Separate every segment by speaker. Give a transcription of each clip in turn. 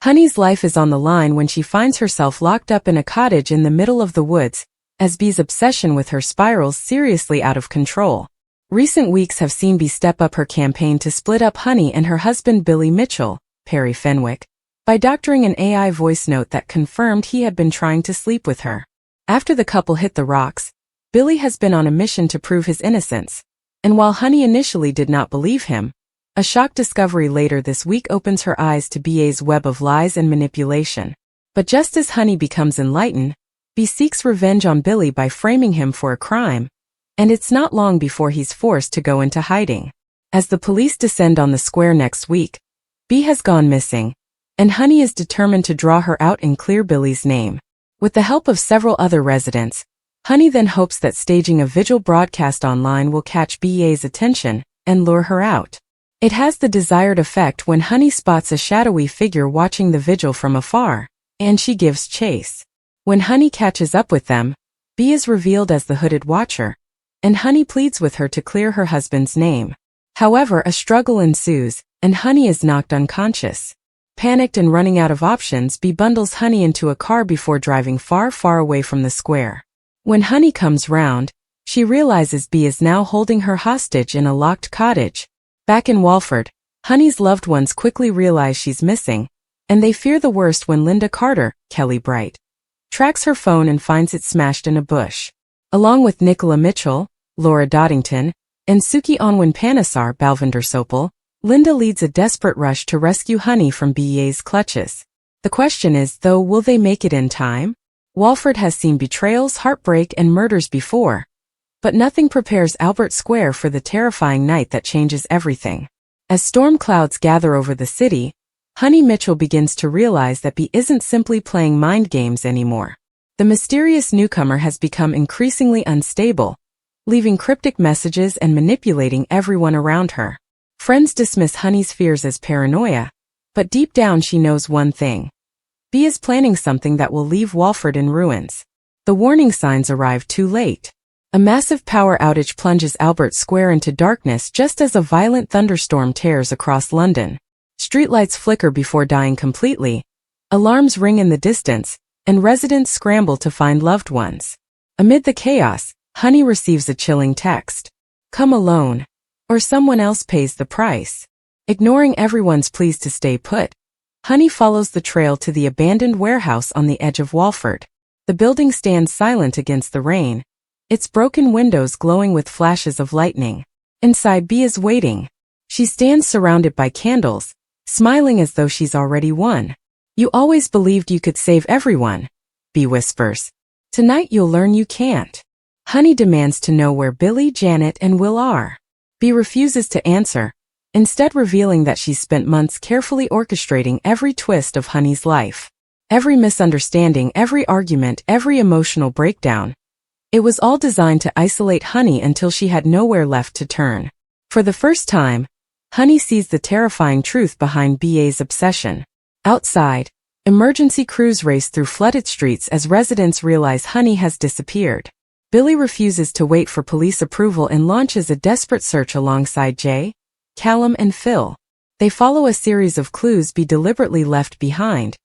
Speaker 1: Honey's life is on the line when she finds herself locked up in a cottage in the middle of the woods, as Bee's obsession with her spirals seriously out of control. Recent weeks have seen Bee step up her campaign to split up Honey and her husband Billy Mitchell, Perry Fenwick, by doctoring an AI voice note that confirmed he had been trying to sleep with her. After the couple hit the rocks, Billy has been on a mission to prove his innocence, and while Honey initially did not believe him, a shock discovery later this week opens her eyes to Ba's web of lies and manipulation. But just as Honey becomes enlightened, Bee seeks revenge on Billy by framing him for a crime, and it's not long before he's forced to go into hiding. As the police descend on the square next week, Bee has gone missing, and Honey is determined to draw her out and clear Billy's name. With the help of several other residents, Honey then hopes that staging a vigil broadcast online will catch Ba's attention and lure her out. It has the desired effect when Honey spots a shadowy figure watching the vigil from afar, and she gives chase. When Honey catches up with them, Bee is revealed as the hooded watcher, and Honey pleads with her to clear her husband's name. However, a struggle ensues, and Honey is knocked unconscious. Panicked and running out of options, Bee bundles Honey into a car before driving far, far away from the square. When Honey comes round, she realizes Bee is now holding her hostage in a locked cottage. Back in Walford, Honey's loved ones quickly realize she's missing, and they fear the worst when Linda Carter, Kelly Bright, tracks her phone and finds it smashed in a bush. Along with Nicola Mitchell, Laura Doddington, and Suki Onwin Panesar Balvinder Sopal, Linda leads a desperate rush to rescue Honey from Ba's clutches. The question is, though, will they make it in time? Walford has seen betrayals, heartbreak, and murders before, but nothing prepares Albert Square for the terrifying night that changes everything. As storm clouds gather over the city, Honey Mitchell begins to realize that Bee isn't simply playing mind games anymore. The mysterious newcomer has become increasingly unstable, leaving cryptic messages and manipulating everyone around her. Friends dismiss Honey's fears as paranoia, but deep down she knows one thing. Bee is planning something that will leave Walford in ruins. The warning signs arrive too late. A massive power outage plunges Albert Square into darkness just as a violent thunderstorm tears across London. Streetlights flicker before dying completely, alarms ring in the distance, and residents scramble to find loved ones. Amid the chaos, Honey receives a chilling text. "Come alone, or someone else pays the price." Ignoring everyone's pleas to stay put, Honey follows the trail to the abandoned warehouse on the edge of Walford. The building stands silent against the rain, its broken windows glowing with flashes of lightning. Inside, Bee is waiting. She stands surrounded by candles, smiling as though she's already won. "You always believed you could save everyone," Bee whispers. "Tonight you'll learn you can't." Honey demands to know where Billy, Janet, and Will are. Bee refuses to answer, instead revealing that she's spent months carefully orchestrating every twist of Honey's life. Every misunderstanding, every argument, every emotional breakdown. It was all designed to isolate Honey until she had nowhere left to turn. For the first time, Honey sees the terrifying truth behind Ba's obsession. Outside, emergency crews race through flooded streets as residents realize Honey has disappeared. Billy refuses to wait for police approval and launches a desperate search alongside Jay, Callum, and Phil. They follow a series of clues Bee deliberately left behind,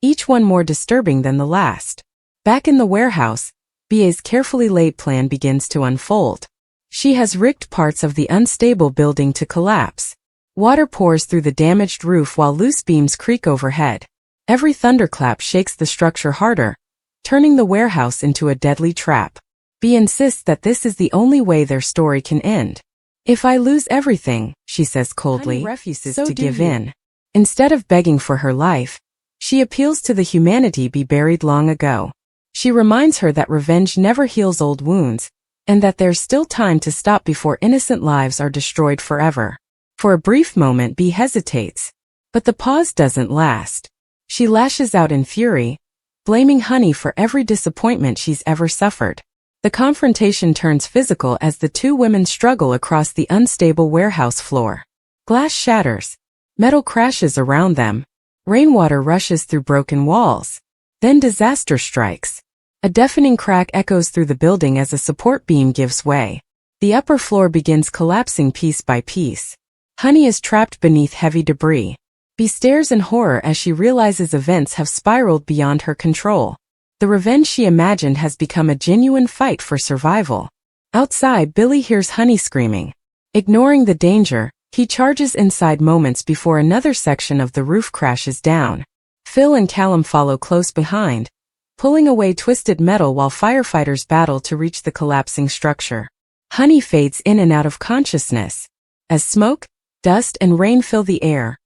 Speaker 1: each one more disturbing than the last. Back in the warehouse, Ba's carefully laid plan begins to unfold. She has rigged parts of the unstable building to collapse. Water pours through the damaged roof while loose beams creak overhead. Every thunderclap shakes the structure harder, turning the warehouse into a deadly trap. Bee insists that this is the only way their story can end. "If I lose everything," she says coldly, Honey refuses to give in. Instead of begging for her life, she appeals to the humanity Bee buried long ago. She reminds her that revenge never heals old wounds, and that there's still time to stop before innocent lives are destroyed forever. For a brief moment, Bee hesitates, but the pause doesn't last. She lashes out in fury, blaming Honey for every disappointment she's ever suffered. The confrontation turns physical as the two women struggle across the unstable warehouse floor. Glass shatters, metal crashes around them, rainwater rushes through broken walls. Then disaster strikes. A deafening crack echoes through the building as a support beam gives way. The upper floor begins collapsing piece by piece. Honey is trapped beneath heavy debris. Bee stares in horror as she realizes events have spiraled beyond her control. The revenge she imagined has become a genuine fight for survival. Outside, Billy hears Honey screaming. Ignoring the danger, he charges inside moments before another section of the roof crashes down. Phil and Callum follow close behind, pulling away twisted metal while firefighters battle to reach the collapsing structure. Honey fades in and out of consciousness. As smoke, dust, and rain fill the air,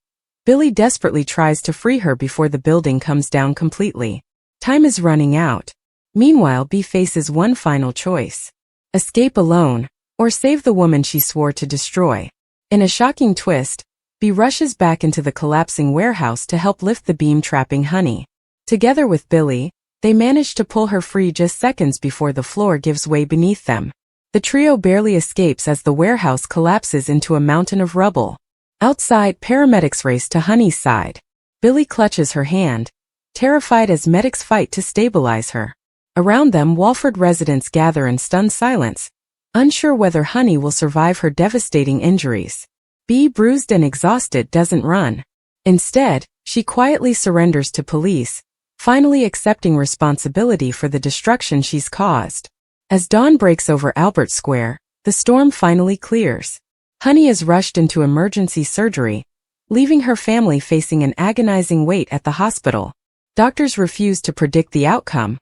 Speaker 1: Billy desperately tries to free her before the building comes down completely. Time is running out. Meanwhile, Bee faces one final choice: escape alone, or save the woman she swore to destroy. In a shocking twist, Bee rushes back into the collapsing warehouse to help lift the beam trapping Honey. Together with Billy, they manage to pull her free just seconds before the floor gives way beneath them. The trio barely escapes as the warehouse collapses into a mountain of rubble. Outside, paramedics race to Honey's side. Billy clutches her hand, terrified as medics fight to stabilize her. Around them, Walford residents gather in stunned silence, unsure whether Honey will survive her devastating injuries. Bee, bruised and exhausted, doesn't run. Instead, she quietly surrenders to police, finally accepting responsibility for the destruction she's caused. As dawn breaks over Albert Square, the storm finally clears. Honey is rushed into emergency surgery, leaving her family facing an agonizing wait at the hospital. Doctors refuse to predict the outcome,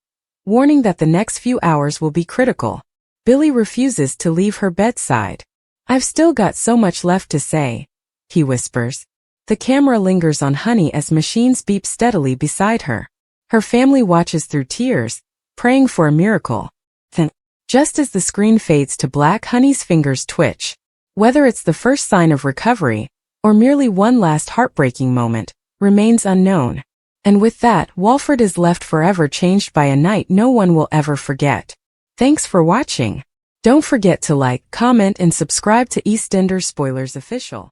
Speaker 1: warning that the next few hours will be critical. Billy refuses to leave her bedside. "I've still got so much left to say," he whispers. The camera lingers on Honey as machines beep steadily beside her. Her family watches through tears, praying for a miracle. Then, just as the screen fades to black, Honey's fingers twitch. Whether it's the first sign of recovery, or merely one last heartbreaking moment, remains unknown. And with that, Walford is left forever changed by a night no one will ever forget. Thanks for watching. Don't forget to like, comment, and subscribe to EastEnders Spoilers Official.